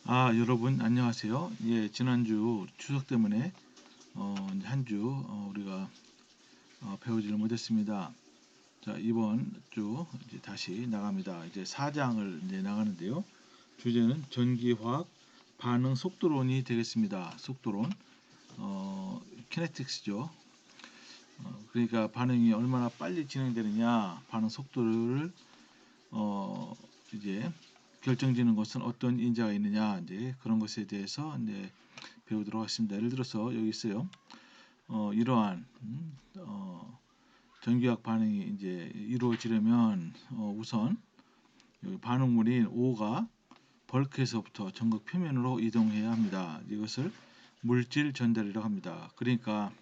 여러분 안녕하세요. 예, 지난주 추석 때문에 이제 한 주 우리가 배우지를 못했습니다. 자, 이번 주 이제 다시 나갑니다. 이제 4장을 이제 나가는데요. 주제는 전기화학 반응 속도론이 되겠습니다. 속도론, 키네틱스죠. 그러니까 반응이 얼마나 빨리 진행되느냐, 반응 속도를 어, 이제 결정짓는 것은 어떤 인자가 있느냐, 이제 그런 것에 대해서 이제 배우도록 하겠습니다. 예를 들어서 여기 있어요. 이러한 전기학 반응이 이제 이루어지려면 우선 여기 반응물인 O가 벌크에서부터 전극 표면으로 이동해야 합니다. 이것을 물질 전달이라고 합니다. 그러니까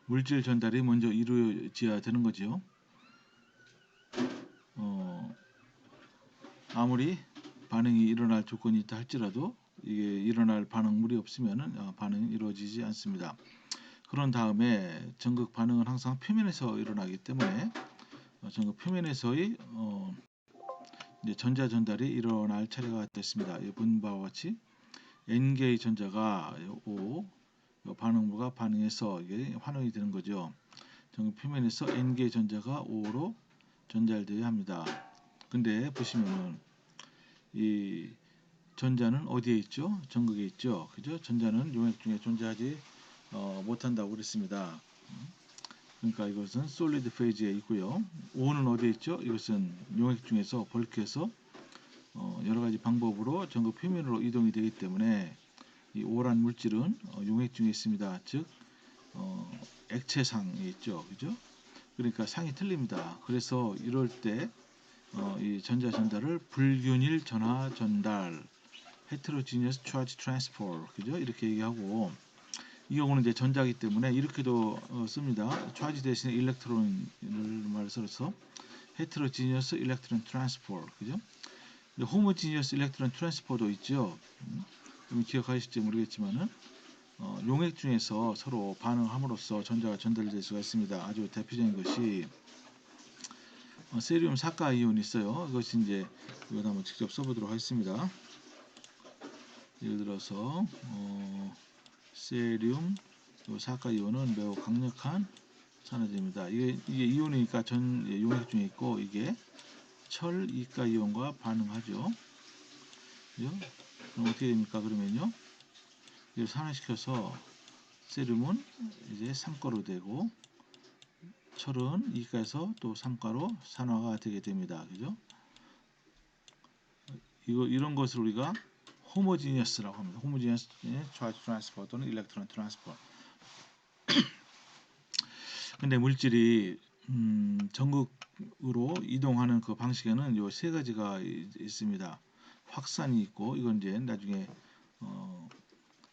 물질 전달이 먼저 이루어져야 되는 거죠. 아무리 반응이 일어날 조건이 있다 할지라도 이게 일어날 반응물이 없으면 반응이 이루어지지 않습니다. 그런 다음에 전극 반응은 항상 표면에서 일어나기 때문에 전극 표면에서의 이제 전자 전달이 일어날 차례가 됐습니다. 본 바와 같이 N개의 전자가 O 반응물과 반응해서 이게 환원이 되는 거죠. 전극 표면에서 N개의 전자가 O로 전달되어야 합니다. 근데 보시면은 이 전자는 어디에 있죠? 전극에 있죠. 그죠? 전자는 용액 중에 존재하지 못한다고 그랬습니다. 그러니까 이것은 솔리드 페이지에 있고요. O는 어디에 있죠? 이것은 용액 중에서 벌크해서 여러 가지 방법으로 전극 표면으로 이동이 되기 때문에 이 O란 물질은 용액 중에 있습니다. 즉 액체상에 있죠. 그죠? 그러니까 상이 틀립니다. 그래서 이럴 때 이 전자 전달을 불균일 전하 전달 heterogeneous charge transfer 그죠? 이렇게 얘기하고 이 경우는 이제 전자기 때문에 이렇게도 씁니다. charge 대신에 일렉트론을 말을 써서 heterogeneous electron transfer 그죠? homogeneous electron transfer도 있죠. 기억하실지 모르겠지만은 용액 중에서 서로 반응함으로써 전자가 전달될 수가 있습니다. 아주 대표적인 것이 세리움 사가 이온이 있어요. 이것이 이제 이걸 한번 직접 써보도록 하겠습니다. 예를 들어서 세리움 사가 이온은 매우 강력한 산화제입니다. 이게 이온이니까 용액 중에 있고 이게 철 이가 이온과 반응하죠. 그럼 어떻게 됩니까? 그러면요. 이걸 산화시켜서 세륨은 이제 3가로 되고 철은 2가에서 또 3가로 산화가 되게 됩니다. 그죠? 이런 것을 우리가 호모지니어스라고 합니다. 호모지니어스 차지 트랜스퍼 또는 일렉트론 트랜스퍼. 근데 물질이 전극으로 이동하는 그 방식에는 요 세 가지가 있습니다. 확산이 있고 이건 이제 나중에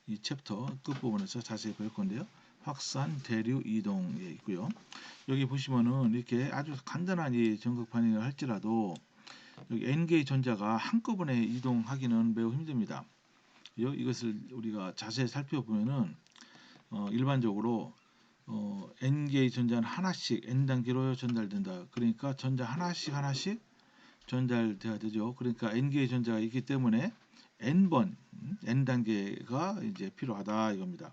이 챕터 끝부분에서 자세히 볼 건데요. 확산, 대류, 이동에 있고요. 여기 보시면은 이렇게 아주 간단한 이 전극 반응을 할지라도 여기 N개의 전자가 한꺼번에 이동하기는 매우 힘듭니다. 이것을 우리가 자세히 살펴보면은 일반적으로 N개의 전자는 하나씩 N단계로 전달된다. 그러니까 전자 하나씩 전달돼야 되죠. 그러니까 N개의 전자가 있기 때문에 N번 N단계가 이제 필요하다 이겁니다.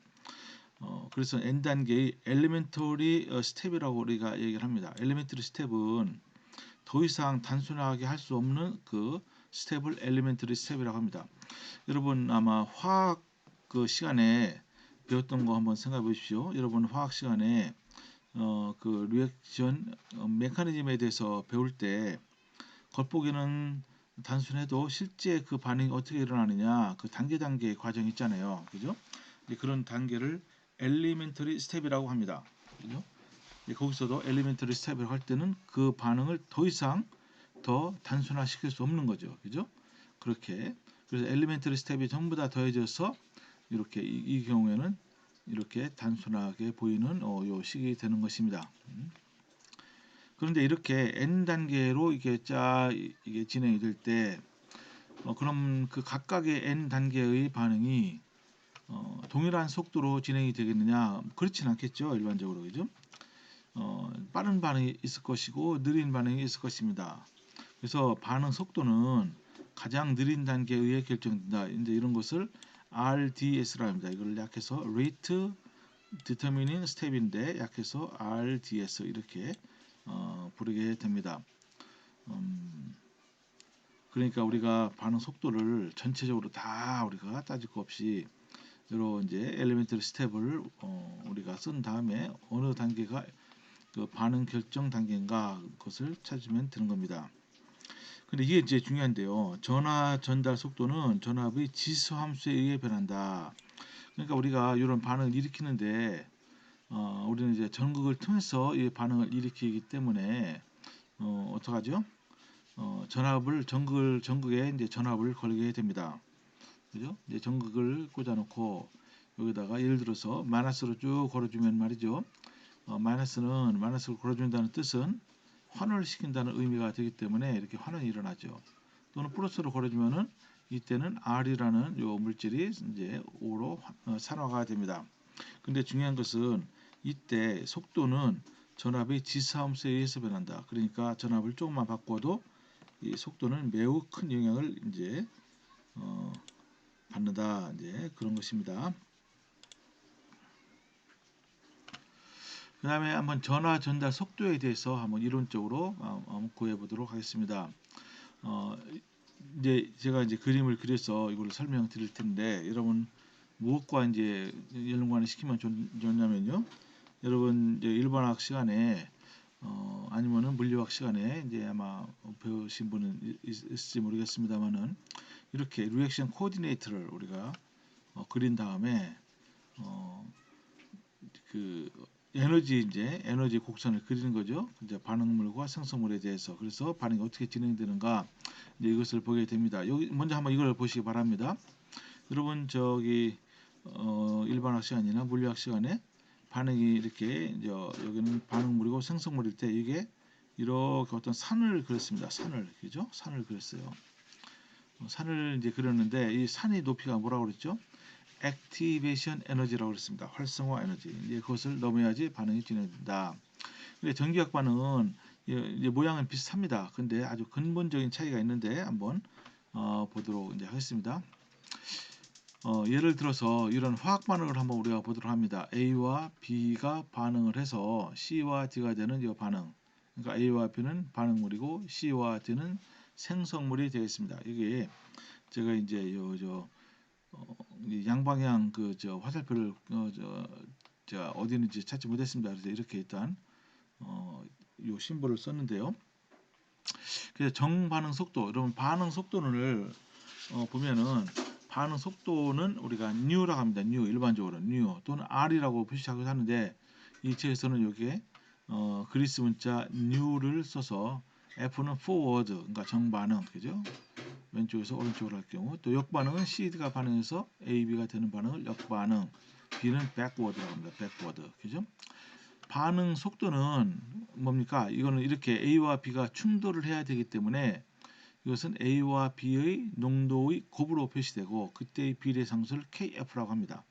그래서 N단계의 엘리멘터리 스텝이라고 우리가 얘기를 합니다. 엘리멘터리 스텝은 더 이상 단순하게 할 수 없는 그 스텝을 엘리멘터리 스텝이라고 합니다. 여러분 아마 화학 그 시간에 배웠던 거 한번 생각해 보십시오. 여러분 화학 시간에 그 리액션 메커니즘에 대해서 배울 때 겉보기는 단순해도 실제 그 반응이 어떻게 일어나느냐 그 단계의 과정이 있잖아요. 그죠? 그런 단계를 엘리멘터리 스텝이라고 합니다. 그죠? 거기서도 엘리멘터리 스텝을 할 때는 그 반응을 더 이상 더 단순화시킬 수 없는 거죠. 그죠? 그렇게 그래서 엘리멘터리 스텝이 전부 다 더해져서 이렇게 이 경우에는 이렇게 단순하게 보이는 요 식이 되는 것입니다. 그런데 이렇게 n 단계로 이게 이게 진행이 될 때 그럼 그 각각의 n 단계의 반응이 동일한 속도로 진행이 되겠느냐? 그렇진 않겠죠. 일반적으로 그죠? 빠른 반응이 있을 것이고 느린 반응이 있을 것입니다. 그래서 반응 속도는 가장 느린 단계에 의해 결정된다. 이제 이런 것을 RDS라고 합니다. 이걸 약해서 Rate Determining Step인데 약해서 RDS 이렇게 부르게 됩니다. 그러니까 우리가 반응 속도를 전체적으로 다 우리가 따질 것 없이 여러 이제 엘리멘터리 스텝을 우리가 쓴 다음에 어느 단계가 그 반응 결정 단계인가 그것을 찾으면 되는 겁니다. 근데 이게 이제 중요한데요. 전화 전달 속도는 전압의 지수 함수에 의해 변한다. 그러니까 우리가 이런 반응을 일으키는데 우리는 이제 전극을 통해서 이 반응을 일으키기 때문에 어떡하죠? 전압을 전극에 이제 전압을 걸게 됩니다. 그죠? 이제 전극을 꽂아놓고 여기다가 예를 들어서 마이너스로 쭉 걸어주면 말이죠. 마이너스를 걸어준다는 뜻은 환원을 시킨다는 의미가 되기 때문에 이렇게 환원이 일어나죠. 또는 플러스로 걸어주면은 이때는 R이라는 요 물질이 이제 O로 산화가 됩니다. 근데 중요한 것은 이때 속도는 전압의 지수함수에 의해서 변한다. 그러니까 전압을 조금만 바꿔도 이 속도는 매우 큰 영향을 이제 받는다. 이제 그런 것입니다. 그 다음에 한번 전화 전달 속도에 대해서 한번 이론적으로 구해 보도록 하겠습니다. 이제 제가 이제 그림을 그려서 이걸 설명드릴 텐데 여러분 무엇과 이제 연관을 시키면 좋냐면요. 여러분 이제 일반학 시간에 아니면은 물리학 시간에 이제 아마 배우신 분은 있을지 모르겠습니다만은 이렇게 리액션 코디네이터를 우리가 그린 다음에 그 에너지 곡선을 그리는 거죠. 이제 반응물과 생성물에 대해서 그래서 반응이 어떻게 진행되는가 이제 이것을 보게 됩니다. 여기 먼저 한번 이걸 보시기 바랍니다. 여러분 저기 일반학 시간이나 물리학 시간에 반응이 이렇게 이제 여기는 반응물이고 생성물일 때 이게 이렇게 어떤 산을 그렸습니다. 산을 그죠? 산을 그렸어요. 산을 이제 그렸는데 이 산의 높이가 뭐라고 그랬죠? 액티베이션 에너지라고 그랬습니다. 활성화 에너지. 이제 그것을 넘어야지 반응이 진행된다. 근데 전기학 반응은 이제 모양은 비슷합니다. 근데 아주 근본적인 차이가 있는데 한번 보도록 이제 하겠습니다. 예를 들어서 이런 화학 반응을 한번 우리가 보도록 합니다. A와 B가 반응을 해서 C와 D가 되는 이 반응. 그러니까 A와 B는 반응물이고 C와 D는 생성물이 되겠습니다. 이게 제가 이제 양방향 그 화살표를 어디 있는지 찾지 못했습니다. 그래서 이렇게 일단 요 심볼을 썼는데요. 그래서 정반응 속도, 여러분 반응 속도를 보면은 반응 속도는 우리가 N라고 합니다. N 일반적으로 N 또는 R이라고 표시하기도 하는데 이 책에서는 여기에 그리스 문자 N를 써서 F는 forward, 그러니까 정반응, 그죠? 왼쪽에서 오른쪽으로 할 경우 또 역반응은 C가 반응해서 AB가 되는 반응을 역반응, B는 backward라고 합니다. backward, 그죠? 반응 속도는 뭡니까? 이거는 이렇게 A와 B가 충돌을 해야 되기 때문에 이것은 A와 B의 농도의 곱으로 표시되고 그때의 비례 상수를 KF라고 합니다.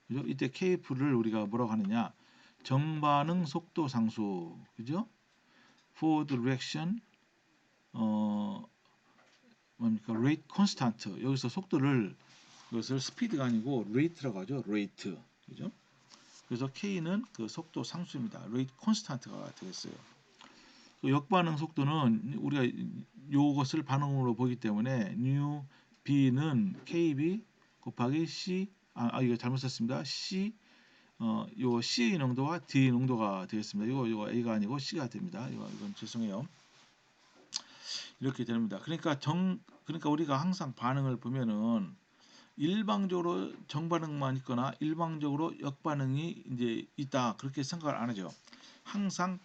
그죠? 이때 KF를 우리가 뭐라고 하느냐? 정반응 속도 상수, 그죠? Forward reaction 뭡니까? rate constant. 여기서 속도를 이것을 스피드가 아니고 rate라고 하죠. rate. 그죠? 그래서 K는 그 속도 상수입니다. rate constant가 되겠어요. 그 역반응 속도는 우리가 이것을 반응으로 보기 때문에 new B는 KB 곱하기 C 이거 잘못 썼습니다. C 요 C의 농도와 D의 농도가 되겠습니다. 이거 A가 아니고 C가 됩니다. 이건 죄송해요. 이렇게 됩니다. 그러니까 우리가 항상 반응을 보면은 일방적으로 정반응만 있거나 일방적으로 역반응이 이제 있다 그렇게 생각을 안 하죠. 항상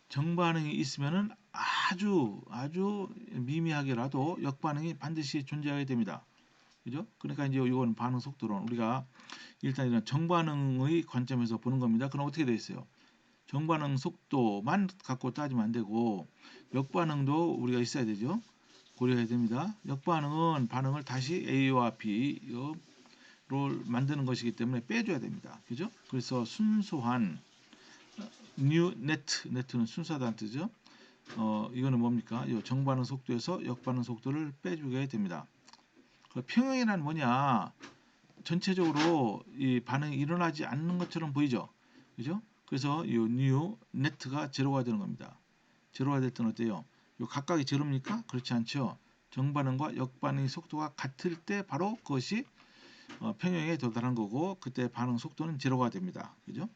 정반응이 있으면은 아주 미미하게라도 역반응이 반드시 존재하게 됩니다. 그죠? 그러니까 이제 이건 반응 속도론 우리가 일단 이런 정반응의 관점에서 보는 겁니다. 그럼 어떻게 돼 있어요? 정반응 속도만 갖고 따지면 안 되고 역반응도 우리가 있어야 되죠. 고려해야 됩니다. 역반응은 반응을 다시 A와 B로 만드는 것이기 때문에 빼줘야 됩니다. 그죠? 그래서 순수한 new net는 순수하다는 뜻이죠. 이거는 뭡니까? 이 정반응 속도에서 역반응 속도를 빼주게 됩니다. 그 평형이란 뭐냐? 전체적으로 이 반응이 일어나지 않는 것처럼 보이죠? 그죠? 그래서 이 뉴 네트가 제로가 되는 겁니다. 제로가 될 때는 어때요? 요 각각이 제로입니까? 그렇지 않죠. 정반응과 역반응의 속도가 같을 때 바로 그것이 평형에 도달한 거고, 그때 반응 속도는 제로가 됩니다. 그죠?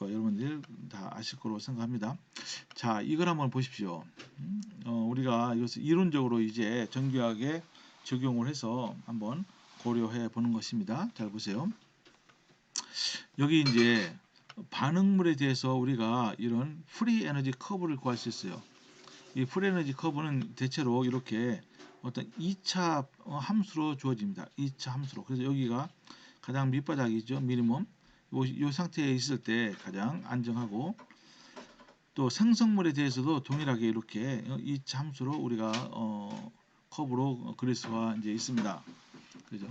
여러분들 다 아실 거로 생각합니다. 자, 이걸 한번 보십시오. 우리가 이것을 이론적으로 이제 전기화학에 적용을 해서 한번 고려해 보는 것입니다. 잘 보세요. 여기 이제 반응물에 대해서 우리가 이런 프리 에너지 커브를 구할 수 있어요. 이 프리 에너지 커브는 대체로 이렇게 어떤 2차 함수로 주어집니다. 2차 함수로. 그래서 여기가 가장 밑바닥이죠. 미니멈. 이 상태에 있을 때 가장 안정하고, 또 생성물에 대해서도 동일하게 이렇게 2차 함수로 우리가 커브로 그릴 수가 이제 있습니다. 그죠?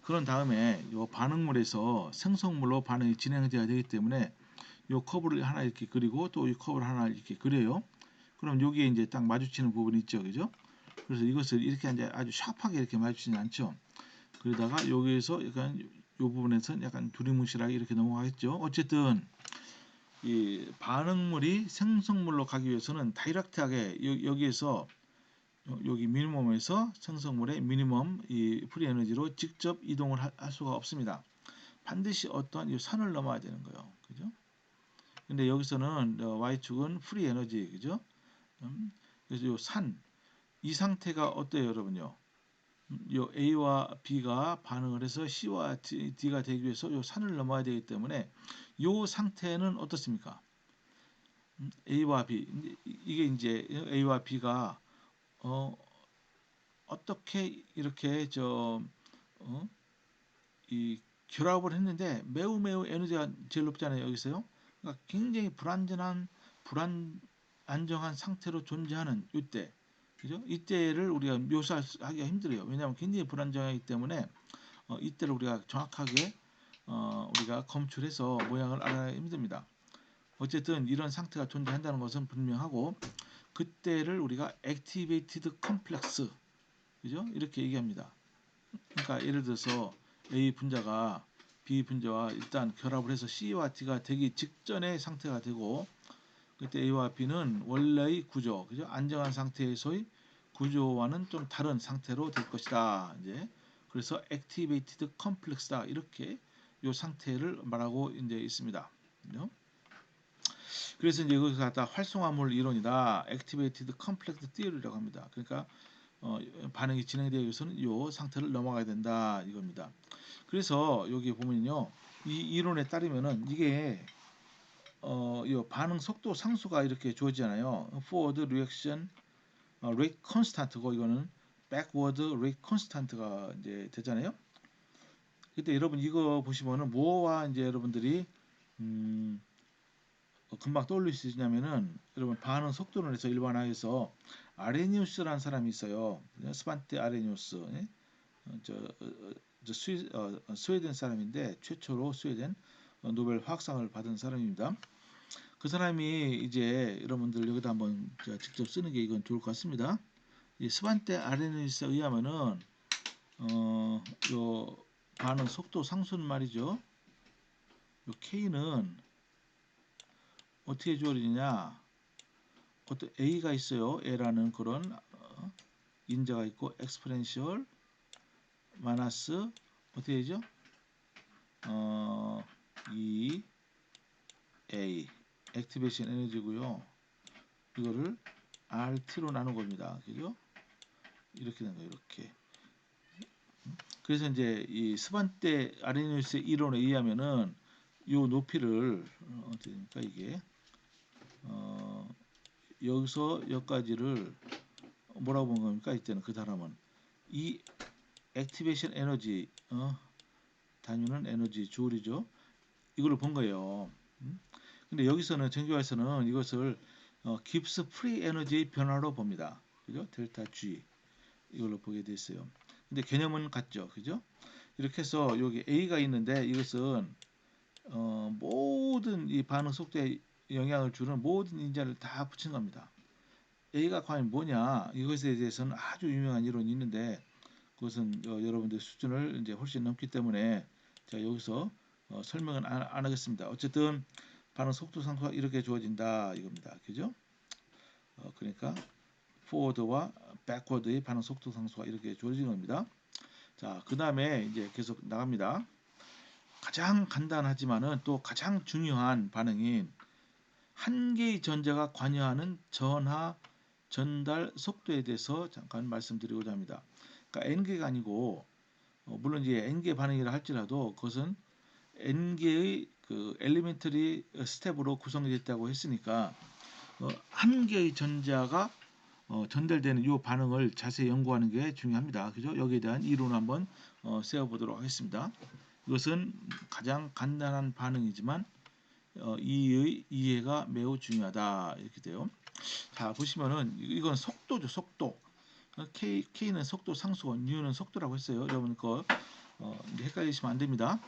그런 다음에 이 반응물에서 생성물로 반응이 진행되어야 되기 때문에 이 커브를 하나 이렇게 그리고 또 이 커브를 하나 이렇게 그려요. 그럼 여기에 이제 딱 마주치는 부분이 있죠, 그죠? 그래서 이것을 이렇게 이제 아주 샤프하게 이렇게 마주치지 않죠. 그러다가 여기에서 약간 이 부분에서 약간 두리뭉실하게 이렇게 넘어가겠죠. 어쨌든 이 반응물이 생성물로 가기 위해서는 다이렉트하게 여기에서 여기 미니멈에서 생성물의 미니멈 이 프리 에너지로 직접 이동을 할 수가 없습니다. 반드시 어떠한 이 산을 넘어야 되는 거예요. 그죠? 근데 여기서는 y축은 프리 에너지, 그죠? 그래서 요 산, 이 상태가 어때요, 여러분요? 요 A와 B가 반응을 해서 C와 D가 되기 위해서 요 산을 넘어야 되기 때문에 요 상태는 어떻습니까? A와 B, 이게 이제 A와 B가 어, 어떻게 이렇게 이 결합을 했는데 매우 에너지가 제일 높잖아요. 여기서요. 그러니까 굉장히 불안정한 상태로 존재하는 이때, 그죠? 이때를 우리가 묘사하기가 힘들어요. 왜냐하면 굉장히 불안정하기 때문에 이때를 우리가 정확하게 우리가 검출해서 모양을 알아야 힘듭니다. 어쨌든 이런 상태가 존재한다는 것은 분명하고, 그때를 우리가 activated complex, 그죠? 이렇게 얘기합니다. 그러니까 예를 들어서 A 분자가 B 분자와 일단 결합을 해서 C와 D가 되기 직전의 상태가 되고, 그때 A와 B는 원래의 구조, 그죠? 안정한 상태에서의 구조와는 좀 다른 상태로 될 것이다. 이제 그래서 activated complex다, 이렇게 이 상태를 말하고 이제 있습니다. 그죠? 그래서 이제 이것을 갖다 활성화물 이론이다, activated complex theory라고 합니다. 그러니까 반응이 진행되기 위해서는 이 상태를 넘어가야 된다, 이겁니다. 그래서 여기 보면요, 이 이론에 따르면은 이게 이 반응 속도 상수가 이렇게 주어지잖아요. forward reaction rate constant고, 이거는 backward rate constant가 이제 되잖아요. 그때 여러분 이거 보시면은 뭐와 이제 여러분들이 금방 떠올릴 수 있냐면은, 여러분 반응 속도론에서 일반화해서 아레니우스라는 사람이 있어요. 스반테 아레니우스. 예? 저, 스웨덴 사람인데 최초로 스웨덴 노벨 화학상을 받은 사람입니다. 그 사람이 이제 여러분들 여기다 한번 직접 쓰는 게 이건 좋을 것 같습니다. 이 스반테 아레니우스에 의하면은 요 반응 속도 상수는 말이죠. 요 K는 어떻게 주어지냐? 어떤 A가 있어요. A라는 그런 인자가 있고, 엑스포넨셜 마이너스 어떻게 되죠? 2A 액티베이션 에너지고요. 이거를 RT로 나눈 겁니다. 그죠? 이렇게 된 거예요. 이렇게. 그래서 이제 이 스반테 아레니우스의 이론에 의하면은 이 높이를 어떻게 됩니까? 이게 여기서 여기까지를 뭐라고 본 겁니까? 이때는 그 사람은 이 액티베이션 에너지 단위는 에너지 줄이죠. 이걸 본 거예요. 근데 여기서는 전교에서는 이것을 깁스 프리 에너지 변화로 봅니다. 그죠? 델타 G 이걸로 보게 됐어요. 근데 개념은 같죠. 그죠? 이렇게 해서 여기 A가 있는데 이것은 모든 이 반응 속도의 영향을 주는 모든 인자를 다 붙인 겁니다. A가 과연 뭐냐? 이것에 대해서는 아주 유명한 이론이 있는데 그것은 여러분들 수준을 이제 훨씬 넘기 때문에 제가 여기서 설명은 안 하겠습니다. 어쨌든 반응 속도 상수가 이렇게 주어진다 이겁니다. 그죠? 그러니까 포워드와 백워드의 반응 속도 상수가 이렇게 주어지는 겁니다. 자, 그 다음에 이제 계속 나갑니다. 가장 간단하지만은 또 가장 중요한 반응인 한 개의 전자가 관여하는 전하 전달 속도에 대해서 잠깐 말씀드리고자 합니다. 그러니까 n개가 아니고 물론 이제 n개 반응이라 할지라도 그것은 n개의 그 엘리멘터리 스텝으로 구성되어 있다고 했으니까 한 개의 전자가 전달되는 이 반응을 자세히 연구하는 게 중요합니다. 그죠? 여기에 대한 이론을 한번 세워보도록 하겠습니다. 이것은 가장 간단한 반응이지만 이의 이해가 매우 중요하다 이렇게 돼요. 자 보시면은 이건 속도죠, 속도. K는 속도 상수고 U는 속도라고 했어요. 여러분 거 이제 헷갈리시면 안 됩니다.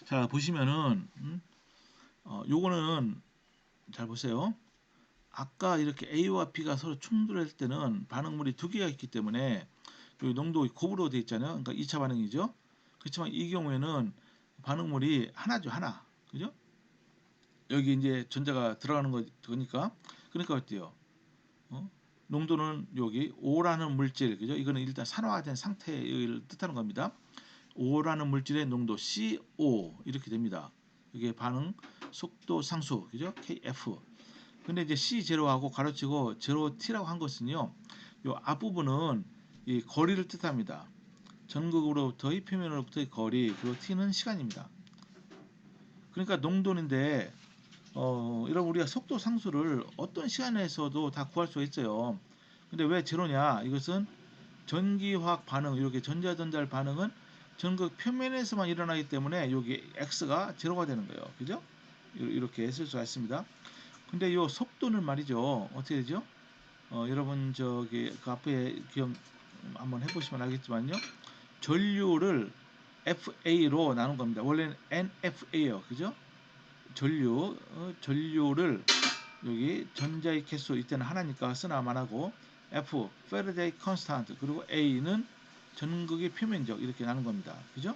자 보시면은 요거는 잘 보세요. 아까 이렇게 A와 B가 서로 충돌할 때는 반응물이 두 개가 있기 때문에 여기 농도 곱으로 되어 있잖아요. 그러니까 2차 반응이죠. 그렇지만 이 경우에는 반응물이 하나죠, 하나. 그죠? 여기 이제 전자가 들어가는 거니까 그러니까 어때요? 어? 농도는 여기 O라는 물질, 그죠? 이거는 일단 산화된 상태를 뜻하는 겁니다. O라는 물질의 농도 CO 이렇게 됩니다. 이게 반응 속도 상수, 그죠? KF. 근데 이제 C0하고 가로치고 0T라고 한 것은요. 요 앞부분은 이 거리를 뜻합니다. 전극으로부터의 표면으로부터의 거리, 그리고 T는 시간입니다. 그러니까 농도인데 이런 우리가 속도 상수를 어떤 시간에서도 다 구할 수가 있어요. 근데 왜 제로냐? 이것은 전기화학 반응, 이렇게 전자전달 반응은 전극 표면에서만 일어나기 때문에 여기 x가 제로가 되는 거예요. 그죠? 이렇게 쓸 수가 있습니다. 근데 이 속도는 말이죠. 어떻게 되죠? 여러분 저기 그 앞에 기억 한번 해보시면 알겠지만요. 전류를 FA로 나눈 겁니다. 원래는 NFA예요. 그죠? 전류를 여기 전자의 개수 이때는 하나니까 쓰나만 하고 F 페르데이 컨스탄트 그리고 A는 전극의 표면적 이렇게 나눈 겁니다. 그죠?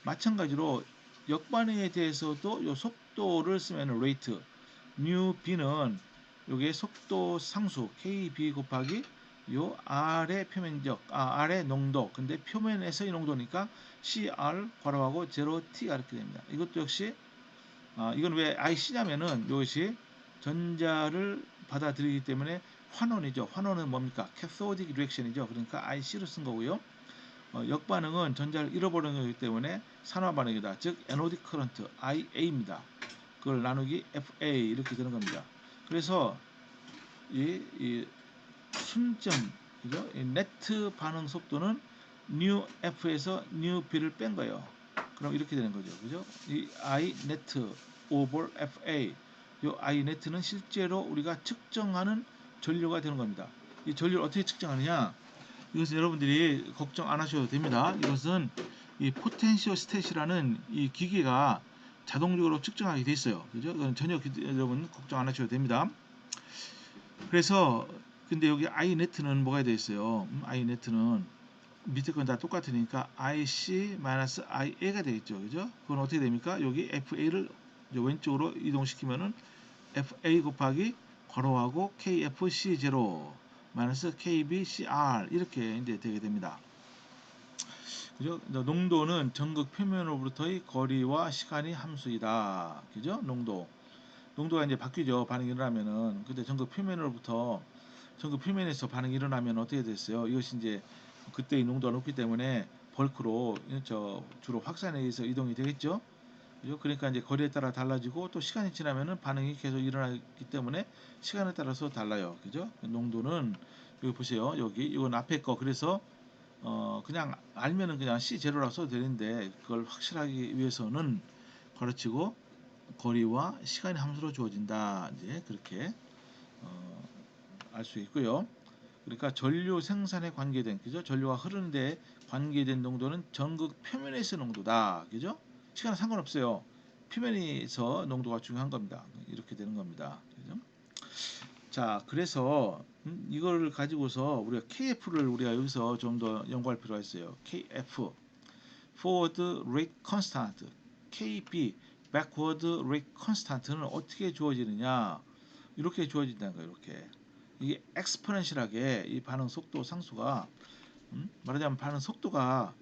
마찬가지로 역반응에 대해서도 요 속도를 쓰면 레이트 뉴 B는 요게 속도 상수 KB 곱하기 요 R의 표면적 R의 농도 근데 표면에서의 농도니까 CR 괄호하고 0T가 이렇게 됩니다. 이것도 역시 이건 왜 IC냐면은 이것이 전자를 받아들이기 때문에 환원이죠. 환원은 뭡니까? 캐소딕 리액션이죠. 그러니까 IC로 쓴 거고요. 역반응은 전자를 잃어버리는 거기 때문에 산화 반응이다. 즉 에노딕 커런트 IA입니다. 그걸 나누기 FA 이렇게 되는 겁니다. 그래서 이 순점 그죠? 이 네트 반응 속도는 뉴 F에서 뉴 B를 뺀 거예요. 그럼 이렇게 되는 거죠. 그죠? 이 I 네트 over FA 이 I 네트는 실제로 우리가 측정하는 전류가 되는 겁니다. 이 전류를 어떻게 측정하느냐? 이것은 여러분들이 걱정 안 하셔도 됩니다. 이것은 이 포텐시오 스탯이라는 이 기계가 자동적으로 측정하게 돼 있어요. 그죠? 이건 전혀 여러분 걱정 안 하셔도 됩니다. 그래서 근데 여기 iNet는 뭐가 되어 있어요? iNet는 밑에 건 다 똑같으니까 IC-IA가 되겠죠. 그죠? 그건 어떻게 됩니까? 여기 FA를 왼쪽으로 이동시키면은 FA 곱하기 괄호하고 KFC0 마이너스 KBCR 이렇게 이제 되게 됩니다. 그죠? 농도는 전극 표면으로부터의 거리와 시간이 함수이다. 그죠? 농도가 이제 바뀌죠. 반응이 일어나면은. 근데 전극 표면에서 반응이 일어나면 어떻게 됐어요? 이것이 이제 그때의 농도가 높기 때문에 벌크로 주로 확산에 의해서 이동이 되겠죠. 그죠? 그러니까 이제 거리에 따라 달라지고 또 시간이 지나면은 반응이 계속 일어나기 때문에 시간에 따라서 달라요. 그죠? 농도는 여기 보세요. 여기 이건 앞에 거 그래서 그냥 알면은 그냥 C0라고 써도 되는데 그걸 확실하기 위해서는 가르치고 거리와 시간의 함수로 주어진다. 이제 그렇게 알 수 있고요. 그러니까 전류 생산에 관계된 그죠? 전류가 흐르는데 관계된 농도는 전극 표면에서 농도다. 그죠? 시간은 상관없어요. 표면에서 농도가 중요한 겁니다. 이렇게 되는 겁니다. 그죠? 자, 그래서 이걸 가지고서 우리가 KF를 우리가 여기서 좀 더 연구할 필요가 있어요. KF Forward Rate Constant, KB Backward Rate Constant는 어떻게 주어지느냐? 이렇게 주어진다는 거예요. 이렇게 이게 엑스포넨셜하게 이 반응 속도 상수가 말하자면 반응 속도가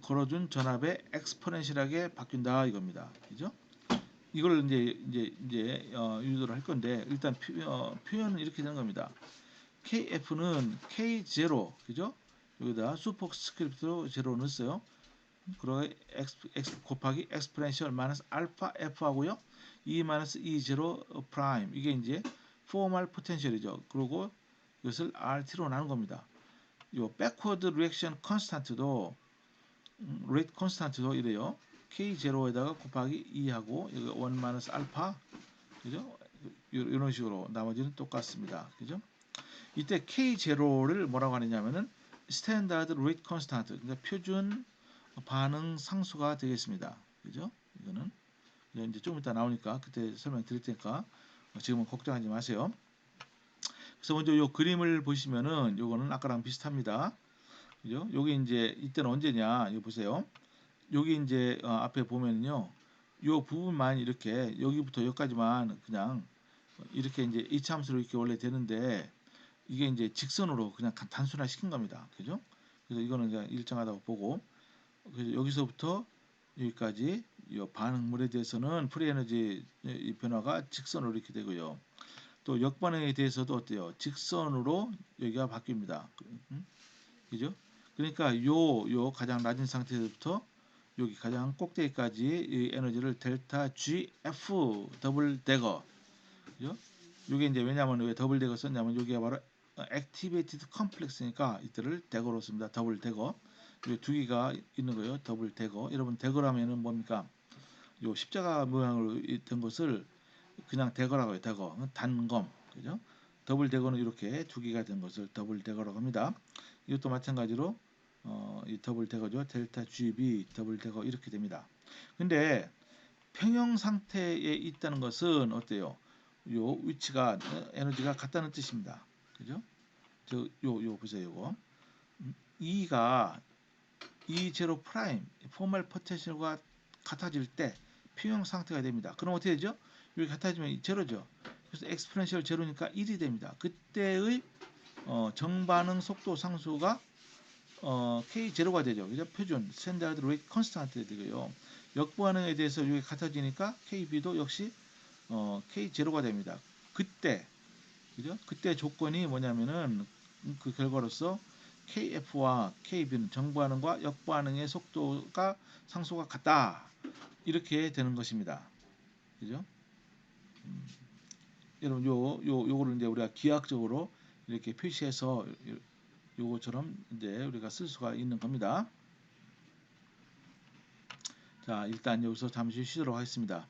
걸어준 전압에 엑스포넨셜하게 바뀐다 이겁니다. 그죠? 이걸 이제 유도를 할 건데 일단 표현은 이렇게 되는 겁니다. KF는 K0 그죠? 여기다 슈퍼스크립트로 제로 넣었어요. 그리고 x 곱하기 엑스포넨셜 마이너스 알파 f 하고요. E 마이너스 E0 프라임 이게 이제 포멀 포텐셜이죠. 그리고 이것을 RT로 나눈 겁니다. 요 백워드 리액션 컨스탄트도 레이트 컨스탄트도 이래요. K0에다가 곱하기 2하고 여기 1 마이너스 알파 그죠? 이런 식으로 나머지는 똑같습니다. 그죠? 이때 K0를 뭐라고 하느냐면은 스탠다드 레이트 컨스탄트 그러니까 표준 반응 상수가 되겠습니다. 그죠? 이거는 이제 좀 이따 나오니까 그때 설명드릴 테니까 지금은 걱정하지 마세요. 그래서 먼저 요 그림을 보시면은 요거는 아까랑 비슷합니다. 그죠? 요게 이제 이때는 언제냐? 이거 보세요. 여기 이제 앞에 보면요. 요 부분만 이렇게 여기부터 여기까지만 그냥 이렇게 이제 이차함수로 이렇게 원래 되는데 이게 이제 직선으로 그냥 단순화 시킨 겁니다. 그죠? 그래서 이거는 그냥 일정하다고 보고 그래서 여기서부터 여기까지 이 반응물에 대해서는 프리에너지 이 변화가 직선으로 이렇게 되고요. 또 역반응에 대해서도 어때요? 직선으로 여기가 바뀝니다. 그죠? 그러니까 요 가장 낮은 상태부터 여기 가장 꼭대기까지 이 에너지를 델타 GF 더블 데거 그죠? 요게 이제 왜냐하면 왜 더블 데거 썼냐면 여기가 바로 액티베이티드 컴플렉스니까 이때를 데거로 씁니다. 더블 데거 두 개가 있는 거예요. 더블 데거 여러분 데거라면은 뭡니까? 요 십자가 모양으로 된 것을 그냥 데거라고 해요. 데거 단검 그죠? 더블 데거는 이렇게 두 개가 된 것을 더블 데거라고 합니다. 이것도 마찬가지로 이 더블 데거죠. 델타 GB 더블 데거 이렇게 됩니다. 근데 평형 상태에 있다는 것은 어때요? 요 위치가 에너지가 같다는 뜻입니다. 그죠? 요 보세요. 요거. E가 E0 프라임 포멀 포텐셜과 같아질 때 평형 상태가 됩니다. 그럼 어떻게 되죠? 여기 같아지면 제로죠. 그래서 엑스포넨셜 제로니까 1이 됩니다. 그때의 정반응 속도 상수가 K0가 되죠. 그죠? 표준 스탠다드 레이트 컨스탄트 되고요. 역반응에 대해서 이게 같아지니까 KB도 역시 K0가 됩니다. 그때 그죠? 그때 조건이 뭐냐면은 그 결과로서 KF와 KB는 정반응과 역반응의 속도가 상수가 같다. 이렇게 되는 것입니다. 그죠? 여러분 요거를 이제 우리가 기하학적으로 이렇게 표시해서 요거처럼 이제 우리가 쓸 수가 있는 겁니다. 자, 일단 여기서 잠시 쉬도록 하겠습니다.